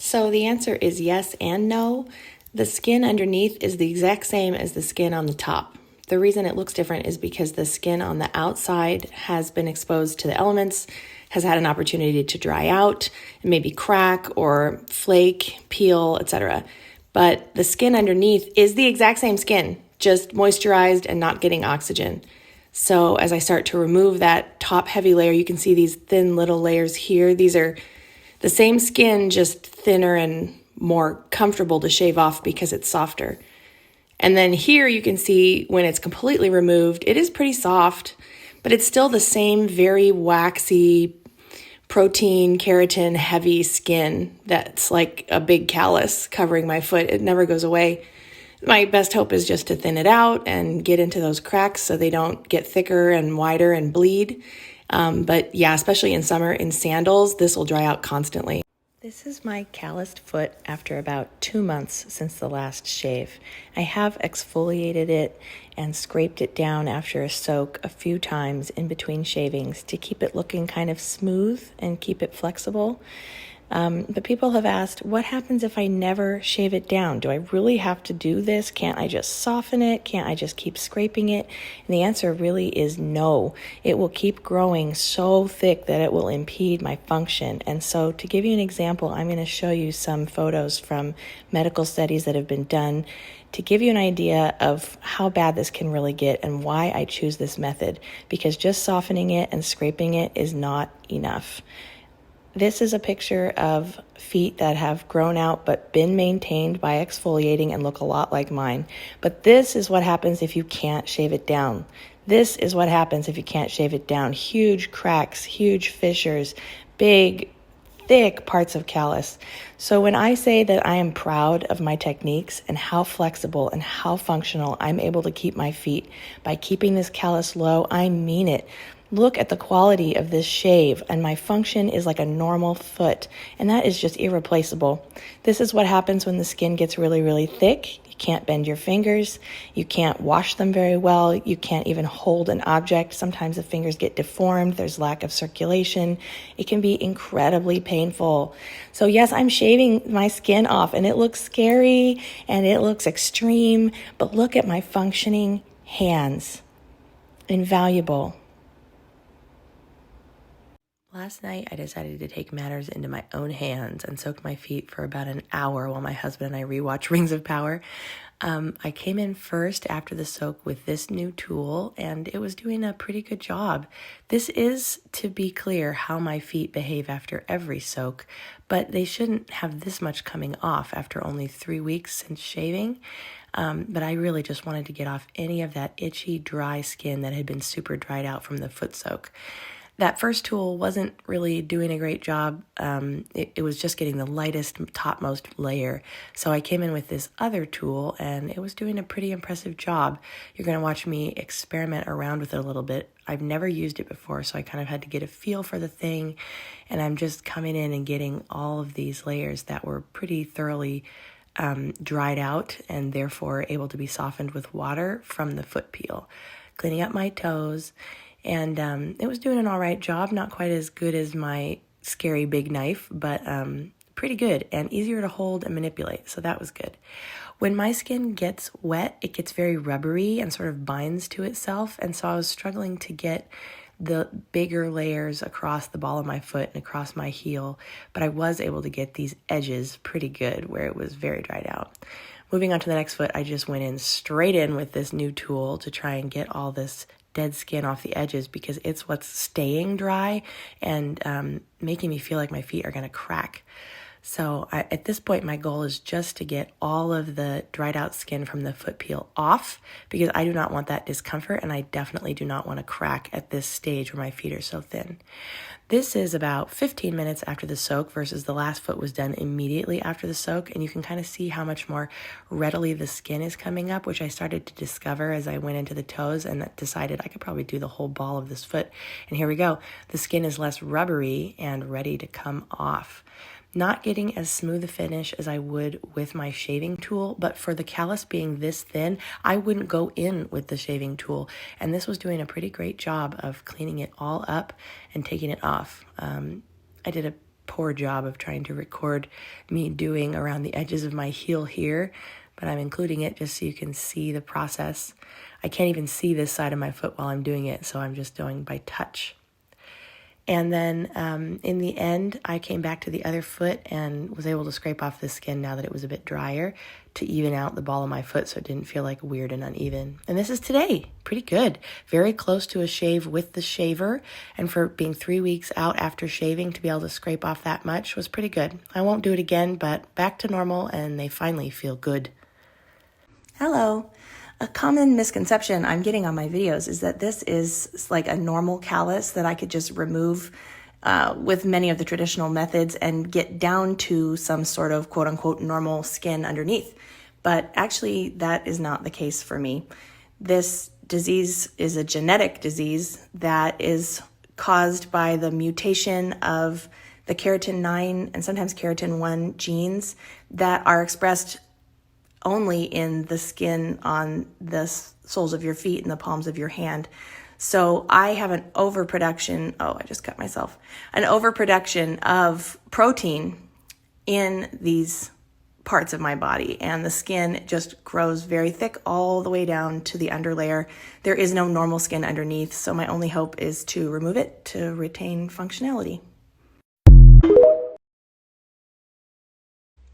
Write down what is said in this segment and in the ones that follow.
So the answer is yes and no. The skin underneath is the exact same as the skin on the top. The reason it looks different is because the skin on the outside has been exposed to the elements, has had an opportunity to dry out, and maybe crack or flake, peel, etc. But the skin underneath is the exact same skin, just moisturized and not getting oxygen. So as I start to remove that top heavy layer, you can see these thin little layers here. These are the same skin, just thinner and more comfortable to shave off because it's softer. And then here you can see when it's completely removed, it is pretty soft, but it's still the same very waxy, protein, keratin heavy skin that's like a big callus covering my foot. It never goes away. My best hope is just to thin it out and get into those cracks so they don't get thicker and wider and bleed. But yeah, especially in summer in sandals, this will dry out constantly. This is my calloused foot after about 2 months since the last shave. I have exfoliated it and scraped it down after a soak a few times in between shavings to keep it looking kind of smooth and keep it flexible. But people have asked, what happens if I never shave it down? Do I really have to do this? Can't I just soften it? Can't I just keep scraping it? And the answer really is no. It will keep growing so thick that it will impede my function. And so to give you an example, I'm going to show you some photos from medical studies that have been done to give you an idea of how bad this can really get and why I choose this method, because just softening it and scraping it is not enough. This is a picture of feet that have grown out but been maintained by exfoliating and look a lot like mine. But this is what happens if you can't shave it down. This is what happens if you can't shave it down. Huge cracks, huge fissures, big, thick parts of callus. So when I say that I am proud of my techniques and how flexible and how functional I'm able to keep my feet by keeping this callus low, I mean it. Look at the quality of this shave, and my function is like a normal foot, and that is just irreplaceable. This is what happens when the skin gets really, really thick. You can't bend your fingers. You can't wash them very well. You can't even hold an object. Sometimes the fingers get deformed. There's lack of circulation. It can be incredibly painful. So yes, I'm shaving my skin off, and it looks scary, and it looks extreme, but look at my functioning hands. Invaluable. Last night, I decided to take matters into my own hands and soaked my feet for about an hour while my husband and I rewatched Rings of Power. I came in first after the soak with this new tool, and it was doing a pretty good job. This is, to be clear, how my feet behave after every soak, but they shouldn't have this much coming off after only 3 weeks since shaving. But I really just wanted to get off any of that itchy, dry skin that had been super dried out from the foot soak. That first tool wasn't really doing a great job. It was just getting the lightest, topmost layer. So I came in with this other tool, and it was doing a pretty impressive job. You're going to watch me experiment around with it a little bit. I've never used it before, so I kind of had to get a feel for the thing. And I'm just coming in and getting all of these layers that were pretty thoroughly dried out and therefore able to be softened with water from the foot peel. Cleaning up my toes. And it was doing an all right job, not quite as good as my scary big knife, but pretty good and easier to hold and manipulate, so that was good. When my skin gets wet, it gets very rubbery and sort of binds to itself, and so I was struggling to get the bigger layers across the ball of my foot and across my heel, but I was able to get these edges pretty good where it was very dried out. Moving on to the next foot, I just went in straight in with this new tool to try and get all this dead skin off the edges because it's what's staying dry and making me feel like my feet are going to crack. So at this point, my goal is just to get all of the dried out skin from the foot peel off because I do not want that discomfort, and I definitely do not want to crack at this stage where my feet are so thin. This is about 15 minutes after the soak versus the last foot was done immediately after the soak, and you can kind of see how much more readily the skin is coming up, which I started to discover as I went into the toes and decided I could probably do the whole ball of this foot. And here we go. The skin is less rubbery and ready to come off. Not getting as smooth a finish as I would with my shaving tool, but for the callus being this thin, I wouldn't go in with the shaving tool. And this was doing a pretty great job of cleaning it all up and taking it off. I did a poor job of trying to record me doing around the edges of my heel here, but I'm including it just so you can see the process. I can't even see this side of my foot while I'm doing it, so I'm just doing by touch. And then in the end, I came back to the other foot and was able to scrape off the skin now that it was a bit drier to even out the ball of my foot so it didn't feel like weird and uneven. And this is today. Pretty good. Very close to a shave with the shaver. And for being 3 weeks out after shaving, to be able to scrape off that much was pretty good. I won't do it again, but back to normal, and they finally feel good. Hello. A common misconception I'm getting on my videos is that this is like a normal callus that I could just remove with many of the traditional methods and get down to some sort of quote unquote normal skin underneath. But actually that is not the case for me. This disease is a genetic disease that is caused by the mutation of the keratin 9 and sometimes keratin 1 genes that are expressed only in the skin on the soles of your feet and the palms of your hand. So I have an overproduction, an overproduction of protein in these parts of my body, and the skin just grows very thick all the way down to the underlayer. There is no normal skin underneath, so my only hope is to remove it to retain functionality.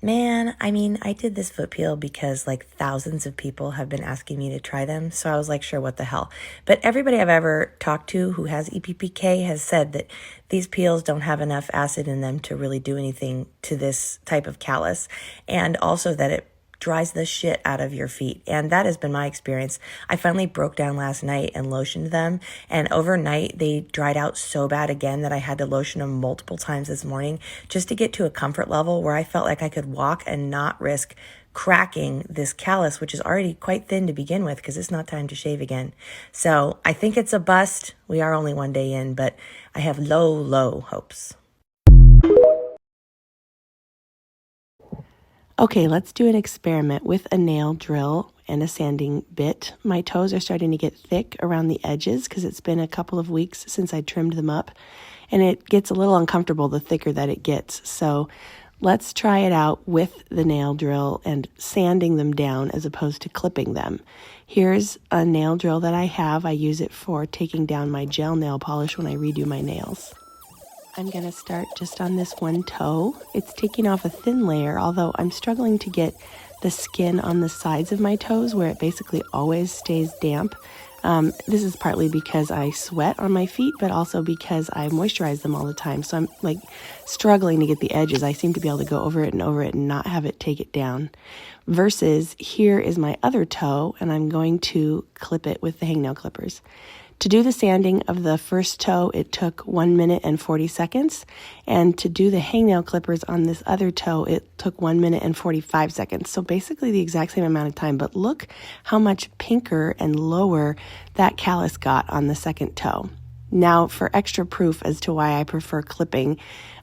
Man, I did this foot peel because like thousands of people have been asking me to try them. So I was like, sure, what the hell? But everybody I've ever talked to who has EPPK has said that these peels don't have enough acid in them to really do anything to this type of callus. And also that it dries the shit out of your feet. And that has been my experience. I finally broke down last night and lotioned them. And overnight, they dried out so bad again that I had to lotion them multiple times this morning just to get to a comfort level where I felt like I could walk and not risk cracking this callus, which is already quite thin to begin with because it's not time to shave again. So I think it's a bust. We are only one day in, but I have low hopes. Okay, let's do an experiment with a nail drill and a sanding bit. My toes are starting to get thick around the edges because it's been a couple of weeks since I trimmed them up, and it gets a little uncomfortable the thicker that it gets. So let's try it out with the nail drill and sanding them down as opposed to clipping them. Here's a nail drill that I have. I use it for taking down my gel nail polish when I redo my nails. I'm going to start just on this one toe. It's taking off a thin layer, although I'm struggling to get the skin on the sides of my toes where it basically always stays damp. This is partly because I sweat on my feet, but also because I moisturize them all the time. So I'm like struggling to get the edges. I seem to be able to go over it and not have it take it down. Versus here is my other toe, and I'm going to clip it with the hangnail clippers. To do the sanding of the first toe, it took 1 minute and 40 seconds. And to do the hangnail clippers on this other toe, it took 1 minute and 45 seconds. So basically the exact same amount of time. But look how much pinker and lower that callus got on the second toe. Now, for extra proof as to why I prefer clipping,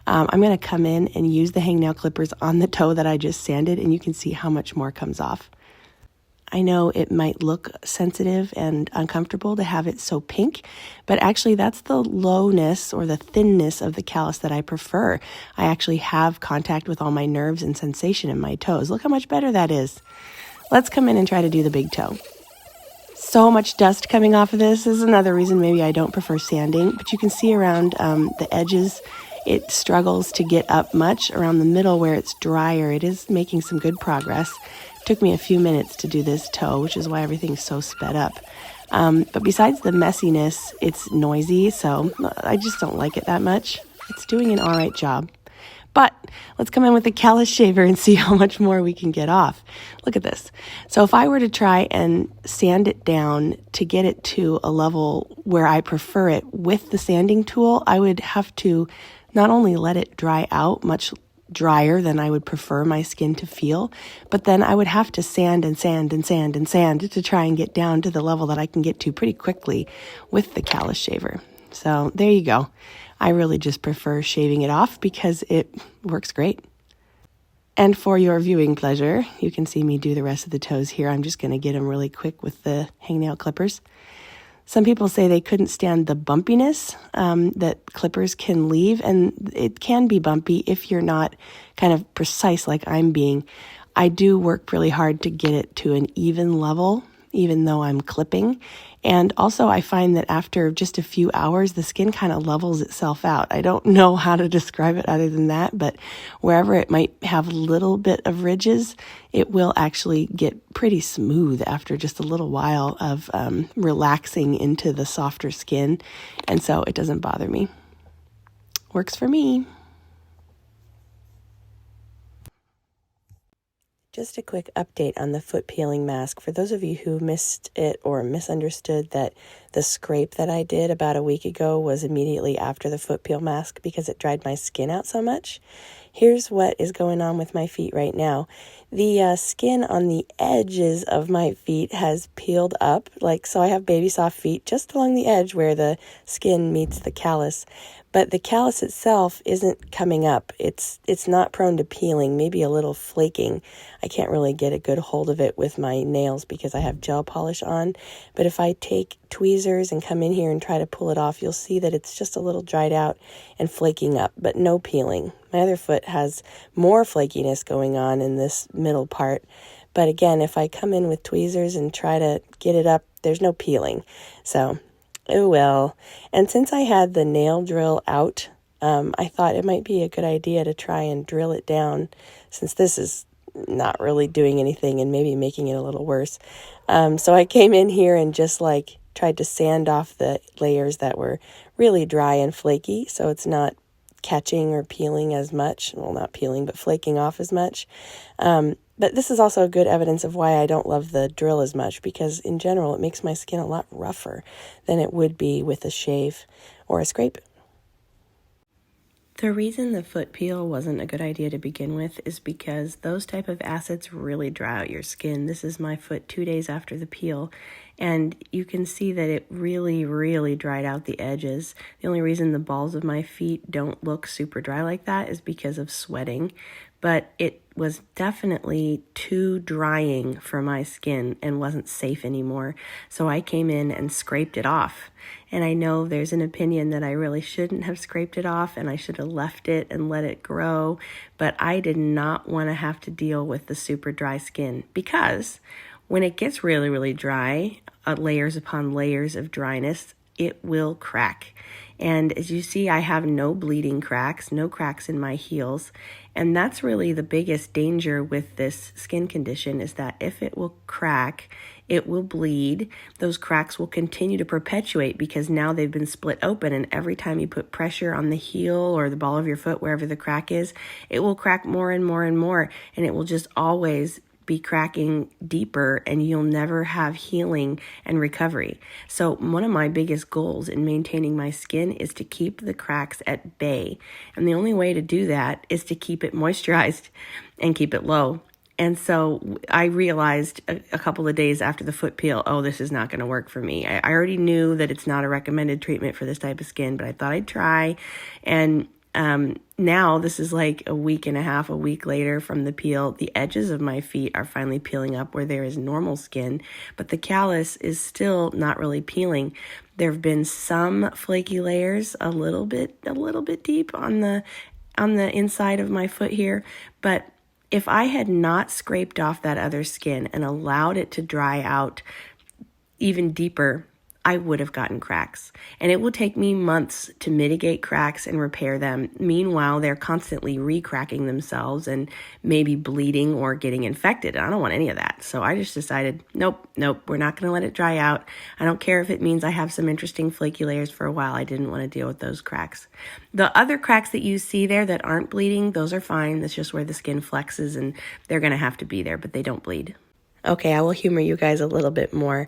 I'm going to come in and use the hangnail clippers on the toe that I just sanded, and you can see how much more comes off. I know it might look sensitive and uncomfortable to have it so pink, but actually that's the lowness or the thinness of the callus that I prefer. I actually have contact with all my nerves and sensation in my toes. Look how much better that is. Let's come in and try to do the big toe. So much dust coming off of this. This is another reason maybe I don't prefer sanding, but you can see around the edges, it struggles to get up much. Around the middle where it's drier, it is making some good progress. Took me a few minutes to do this toe, which is why everything's so sped up. But besides the messiness, it's noisy, so I just don't like it that much. It's doing an all right job. But let's come in with the callus shaver and see how much more we can get off. Look at this. So if I were to try and sand it down to get it to a level where I prefer it with the sanding tool, I would have to not only let it dry out much drier than I would prefer my skin to feel, but then I would have to sand to try and get down to the level that I can get to pretty quickly with the callus shaver. So there you go. I really just prefer shaving it off because it works great. And for your viewing pleasure, you can see me do the rest of the toes here. I'm just going to get them really quick with the hangnail clippers. Some people say they couldn't stand the bumpiness that clippers can leave, and it can be bumpy if you're not kind of precise like I'm being. I do work really hard to get it to an even level, even though I'm clipping. And also I find that after just a few hours, the skin kind of levels itself out. I don't know how to describe it other than that, but wherever it might have a little bit of ridges, it will actually get pretty smooth after just a little while of relaxing into the softer skin. And so it doesn't bother me. Works for me. Just a quick update on the foot peeling mask. For those of you who missed it or misunderstood that the scrape that I did about a week ago was immediately after the foot peel mask because it dried my skin out so much, here's what is going on with my feet right now. The skin on the edges of my feet has peeled up, so I have baby soft feet just along the edge where the skin meets the callus. But the callus itself isn't coming up. It's not prone to peeling, maybe a little flaking. I can't really get a good hold of it with my nails because I have gel polish on. But if I take tweezers and come in here and try to pull it off, you'll see that it's just a little dried out and flaking up, but no peeling. My other foot has more flakiness going on in this middle part. But again, if I come in with tweezers and try to get it up, there's no peeling. So, oh well. And since I had the nail drill out, I thought it might be a good idea to try and drill it down, since this is not really doing anything and maybe making it a little worse. So I came in here and just tried to sand off the layers that were really dry and flaky, so it's not catching or peeling as much. Well, not peeling, but flaking off as much. But this is also good evidence of why I don't love the drill as much, because in general it makes my skin a lot rougher than it would be with a shave or a scrape. The reason the foot peel wasn't a good idea to begin with is because those type of acids really dry out your skin. This is my foot 2 days after the peel, and you can see that it really, really dried out the edges. The only reason the balls of my feet don't look super dry like that is because of sweating, but it was definitely too drying for my skin and wasn't safe anymore. So I came in and scraped it off. And I know there's an opinion that I really shouldn't have scraped it off and I should have left it and let it grow, but I did not want to have to deal with the super dry skin, because when it gets really, really dry, layers upon layers of dryness, it will crack. And as you see, I have no bleeding cracks, no cracks in my heels. And that's really the biggest danger with this skin condition, is that if it will crack, it will bleed. Those cracks will continue to perpetuate because now they've been split open, and every time you put pressure on the heel or the ball of your foot, wherever the crack is, it will crack more and more and more, and it will just always be cracking deeper, and you'll never have healing and recovery. So one of my biggest goals in maintaining my skin is to keep the cracks at bay. And the only way to do that is to keep it moisturized and keep it low. And so I realized a couple of days after the foot peel, oh, this is not going to work for me. I already knew that it's not a recommended treatment for this type of skin, but I thought I'd try. And now this is like a week and a half, a week later from the peel. The edges of my feet are finally peeling up where there is normal skin, but the callus is still not really peeling. There have been some flaky layers, a little bit deep on the inside of my foot here, but if I had not scraped off that other skin and allowed it to dry out even deeper, I would have gotten cracks. And it will take me months to mitigate cracks and repair them. Meanwhile, they're constantly re-cracking themselves and maybe bleeding or getting infected. I don't want any of that. So I just decided, nope, we're not going to let it dry out. I don't care if it means I have some interesting flaky layers for a while. I didn't want to deal with those cracks. The other cracks that you see there that aren't bleeding, those are fine. That's just where the skin flexes, and they're going to have to be there, but they don't bleed. Okay, I will humor you guys a little bit more.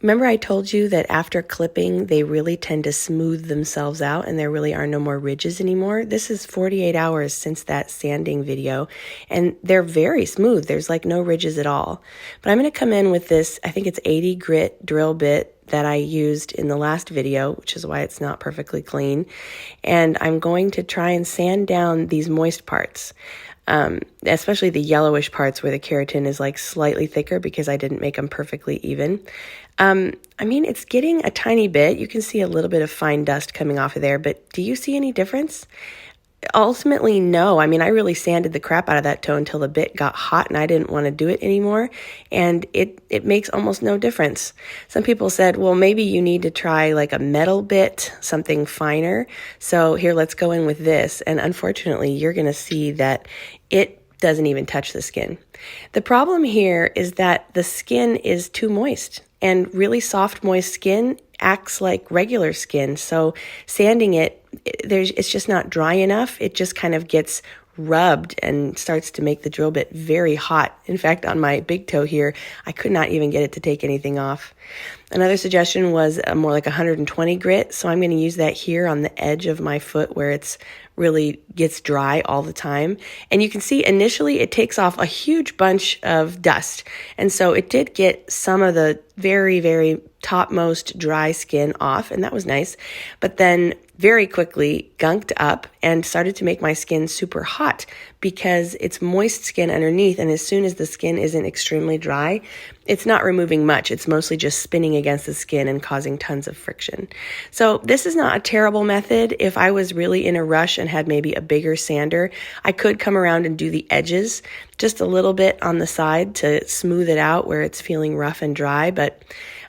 Remember I told you that after clipping, they really tend to smooth themselves out and there really are no more ridges anymore? This is 48 hours since that sanding video, and they're very smooth. There's like no ridges at all. But I'm going to come in with this, I think it's 80 grit drill bit that I used in the last video, which is why it's not perfectly clean. And I'm going to try and sand down these moist parts. Especially the yellowish parts where the keratin is like slightly thicker because I didn't make them perfectly even. I mean, it's getting a tiny bit. You can see a little bit of fine dust coming off of there, but do you see any difference? Ultimately, no. I mean, I really sanded the crap out of that toe until the bit got hot and I didn't want to do it anymore. And it makes almost no difference. Some people said, well, maybe you need to try like a metal bit, something finer. So here, let's go in with this. And unfortunately, you're going to see that it doesn't even touch the skin. The problem here is that the skin is too moist, and really soft, moist skin acts like regular skin. So sanding it, it's just not dry enough. It just kind of gets rubbed and starts to make the drill bit very hot. In fact, on my big toe here, I could not even get it to take anything off. Another suggestion was more like 120 grit. So I'm going to use that here on the edge of my foot where it's really gets dry all the time. And you can see initially it takes off a huge bunch of dust. And so it did get some of the very, very topmost dry skin off, and that was nice. But then very quickly gunked up and started to make my skin super hot because it's moist skin underneath. And as soon as the skin isn't extremely dry, it's not removing much. It's mostly just spinning against the skin and causing tons of friction. So this is not a terrible method. If I was really in a rush and had maybe a bigger sander, I could come around and do the edges just a little bit on the side to smooth it out where it's feeling rough and dry. But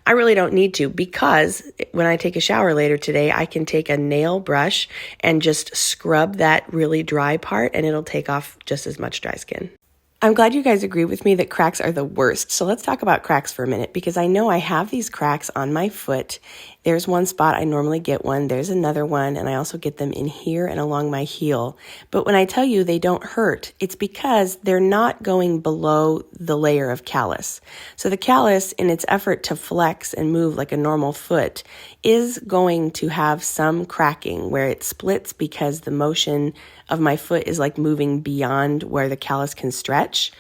I really don't need to, because when I take a shower later today, I can take a nail brush and just scrub that really dry part and it'll take off just as much dry skin. I'm glad you guys agree with me that cracks are the worst. So let's talk about cracks for a minute, because I know I have these cracks on my foot. There's one spot I normally get one. There's another one, and I also get them in here and along my heel. But when I tell you they don't hurt, it's because they're not going below the layer of callus. So the callus, in its effort to flex and move like a normal foot, is going to have some cracking where it splits because the motion of my foot is like moving beyond where the callus can stretch.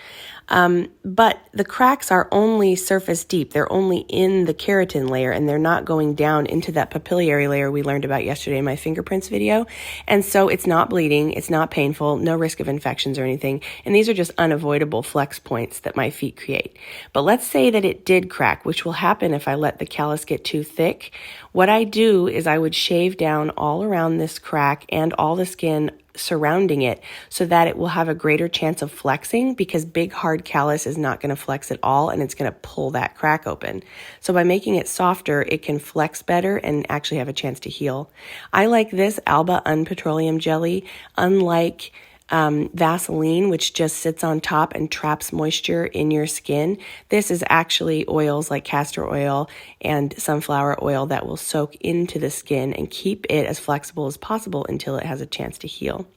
But the cracks are only surface deep. They're only in the keratin layer, and they're not going down into that papillary layer we learned about yesterday in my fingerprints video. And so it's not bleeding, it's not painful, no risk of infections or anything. And these are just unavoidable flex points that my feet create. But let's say that it did crack, which will happen if I let the callus get too thick. What I do is I would shave down all around this crack and all the skin surrounding it so that it will have a greater chance of flexing, because big hard callus is not going to flex at all and it's going to pull that crack open. So by making it softer, it can flex better and actually have a chance to heal. I like this Alba Unpetroleum Jelly, unlike Vaseline, which just sits on top and traps moisture in your skin. This is actually oils like castor oil and sunflower oil that will soak into the skin and keep it as flexible as possible until it has a chance to heal.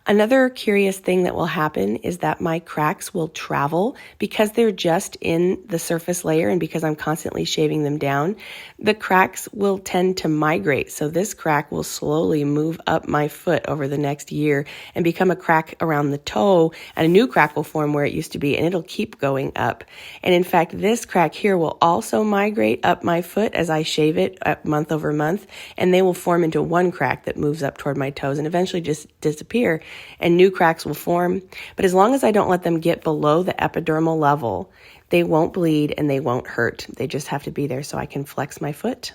Another curious thing that will happen is that my cracks will travel because they're just in the surface layer, and because I'm constantly shaving them down, the cracks will tend to migrate. So this crack will slowly move up my foot over the next year and become a crack around the toe, and a new crack will form where it used to be, and it'll keep going up. And in fact, this crack here will also migrate up my foot as I shave it month over month, and they will form into one crack that moves up toward my toes and eventually just disappear. And new cracks will form. But as long as I don't let them get below the epidermal level, they won't bleed and they won't hurt. They just have to be there so I can flex my foot.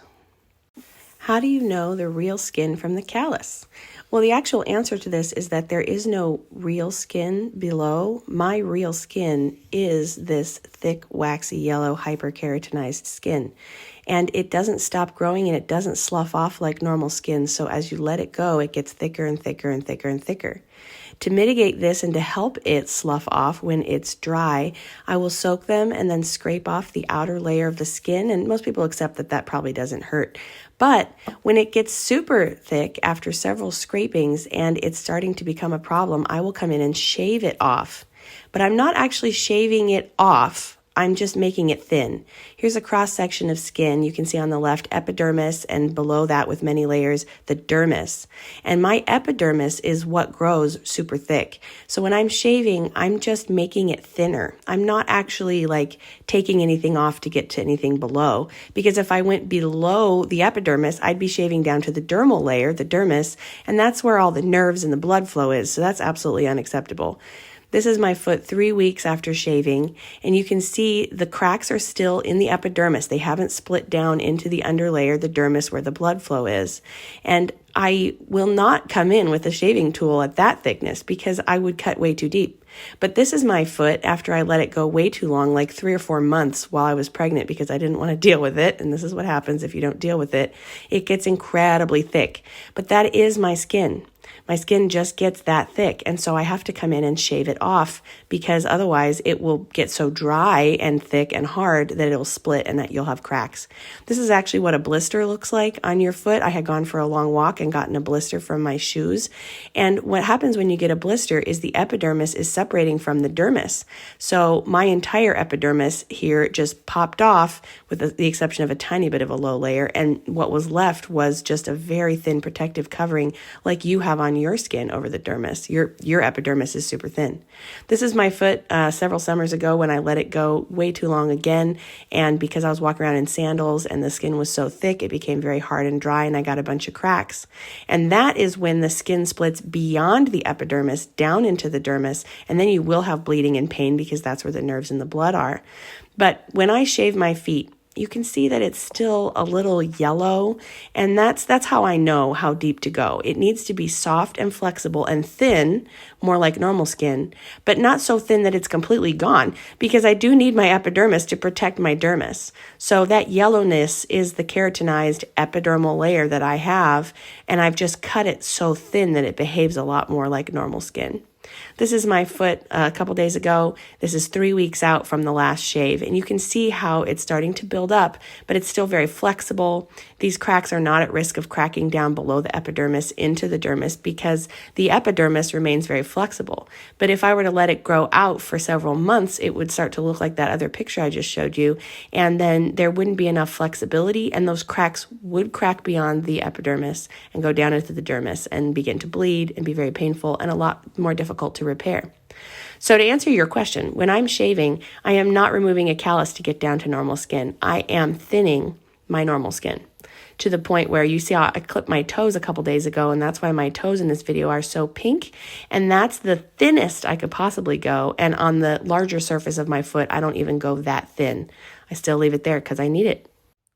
How do you know the real skin from the callus? Well, the actual answer to this is that there is no real skin below. My real skin is this thick, waxy, yellow, hyperkeratinized skin. And it doesn't stop growing and it doesn't slough off like normal skin. So as you let it go, it gets thicker and thicker and thicker and thicker. To mitigate this and to help it slough off when it's dry, I will soak them and then scrape off the outer layer of the skin. And most people accept that that probably doesn't hurt. But when it gets super thick after several scrapings and it's starting to become a problem, I will come in and shave it off. But I'm not actually shaving it off. I'm just making it thin. Here's a cross section of skin. You can see on the left epidermis, and below that with many layers, the dermis. And my epidermis is what grows super thick. So when I'm shaving, I'm just making it thinner. I'm not actually like taking anything off to get to anything below, because if I went below the epidermis, I'd be shaving down to the dermal layer, the dermis, and that's where all the nerves and the blood flow is. So that's absolutely unacceptable. This is my foot 3 weeks after shaving, and you can see the cracks are still in the epidermis. They haven't split down into the underlayer, the dermis, where the blood flow is. And I will not come in with a shaving tool at that thickness because I would cut way too deep. But this is my foot after I let it go way too long, like 3 or 4 months while I was pregnant, because I didn't want to deal with it. And this is what happens if you don't deal with it. It gets incredibly thick. But that is my skin. My skin just gets that thick, and so I have to come in and shave it off because otherwise it will get so dry and thick and hard that it'll split and that you'll have cracks. This is actually what a blister looks like on your foot. I had gone for a long walk and gotten a blister from my shoes, and what happens when you get a blister is the epidermis is separating from the dermis. So my entire epidermis here just popped off with the exception of a tiny bit of a low layer, and what was left was just a very thin protective covering like you have on your skin over the dermis. Your epidermis is super thin. This is my foot several summers ago when I let it go way too long again, and because I was walking around in sandals and the skin was so thick, it became very hard and dry, and I got a bunch of cracks. And that is when the skin splits beyond the epidermis down into the dermis, and then you will have bleeding and pain because that's where the nerves and the blood are. But when I shave my feet, you can see that it's still a little yellow, and that's how I know how deep to go. It needs to be soft and flexible and thin, more like normal skin, but not so thin that it's completely gone, because I do need my epidermis to protect my dermis. So that yellowness is the keratinized epidermal layer that I have, and I've just cut it so thin that it behaves a lot more like normal skin. This is my foot a couple days ago. This is 3 weeks out from the last shave, and you can see how it's starting to build up, but it's still very flexible. These cracks are not at risk of cracking down below the epidermis into the dermis because the epidermis remains very flexible. But if I were to let it grow out for several months, it would start to look like that other picture I just showed you, and then there wouldn't be enough flexibility, and those cracks would crack beyond the epidermis and go down into the dermis and begin to bleed and be very painful and a lot more difficult to repair. So to answer your question, when I'm shaving, I am not removing a callus to get down to normal skin. I am thinning my normal skin to the point where you see I clipped my toes a couple days ago, and that's why my toes in this video are so pink, and that's the thinnest I could possibly go. And on the larger surface of my foot, I don't even go that thin. I still leave it there because I need it.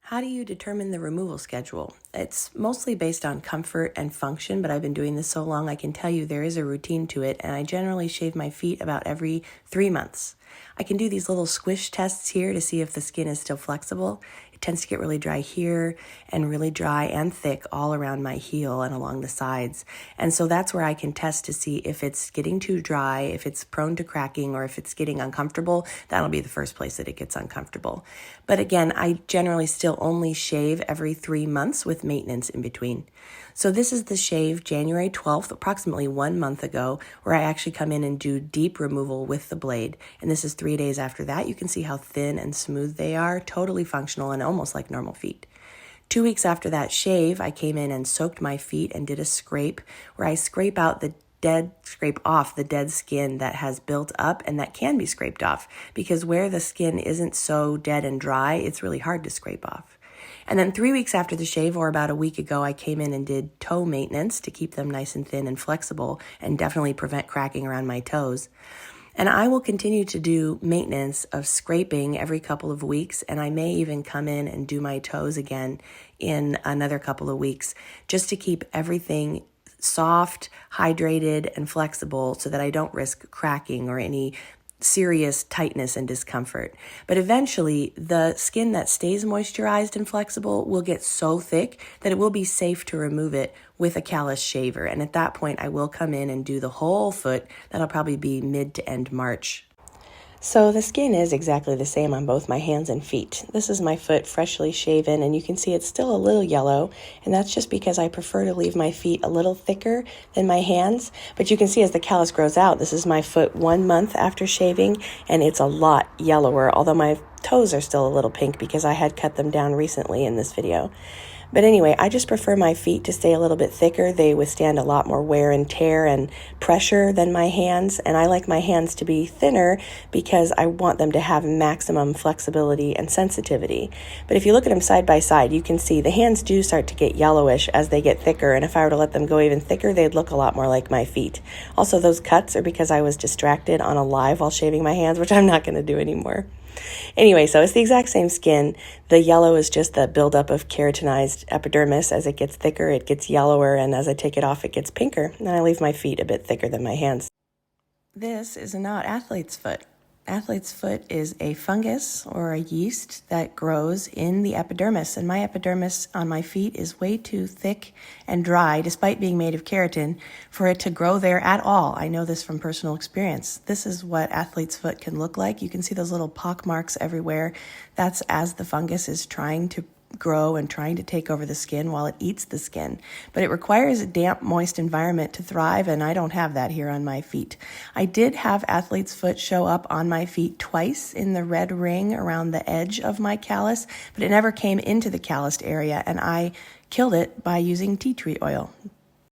How do you determine the removal schedule? It's mostly based on comfort and function, but I've been doing this so long I can tell you there is a routine to it, and I generally shave my feet about every 3 months. I can do these little squish tests here to see if the skin is still flexible. It tends to get really dry here and really dry and thick all around my heel and along the sides. And so that's where I can test to see if it's getting too dry, if it's prone to cracking, or if it's getting uncomfortable. That'll be the first place that it gets uncomfortable. But again, I generally still only shave every 3 months with maintenance in between. So this is the shave January 12th, approximately 1 month ago, where I actually come in and do deep removal with the blade. And this is 3 days after that. You can see how thin and smooth they are, totally functional and almost like normal feet. 2 weeks after that shave, I came in and soaked my feet and did a scrape where I scrape off the dead skin that has built up and that can be scraped off, because where the skin isn't so dead and dry, it's really hard to scrape off. And then 3 weeks after the shave, or about a week ago, I came in and did toe maintenance to keep them nice and thin and flexible and definitely prevent cracking around my toes. And I will continue to do maintenance of scraping every couple of weeks, and I may even come in and do my toes again in another couple of weeks just to keep everything soft, hydrated, and flexible so that I don't risk cracking or any serious tightness and discomfort. But eventually, the skin that stays moisturized and flexible will get so thick that it will be safe to remove it with a callus shaver. And at that point, I will come in and do the whole foot. That'll probably be mid to end March. So the skin is exactly the same on both my hands and feet. This is my foot freshly shaven, and you can see it's still a little yellow, and that's just because I prefer to leave my feet a little thicker than my hands. But you can see as the callus grows out, this is my foot 1 month after shaving, and it's a lot yellower, although my toes are still a little pink because I had cut them down recently in this video. But anyway, I just prefer my feet to stay a little bit thicker. They withstand a lot more wear and tear and pressure than my hands. And I like my hands to be thinner because I want them to have maximum flexibility and sensitivity. But if you look at them side by side, you can see the hands do start to get yellowish as they get thicker. And if I were to let them go even thicker, they'd look a lot more like my feet. Also, those cuts are because I was distracted on a live while shaving my hands, which I'm not going to do anymore. Anyway, so it's the exact same skin. The yellow is just the buildup of keratinized epidermis. As it gets thicker, it gets yellower, and as I take it off, it gets pinker. And I leave my feet a bit thicker than my hands. This is not athlete's foot. Athlete's foot is a fungus or a yeast that grows in the epidermis, and my epidermis on my feet is way too thick and dry, despite being made of keratin, for it to grow there at all. I know this from personal experience. This is what athlete's foot can look like. You can see those little pock marks everywhere. That's as the fungus is trying to grow and trying to take over the skin while it eats the skin. But it requires a damp, moist environment to thrive, and I don't have that here on my feet. I did have athlete's foot show up on my feet twice in the red ring around the edge of my callus, but it never came into the calloused area, and I killed it by using tea tree oil.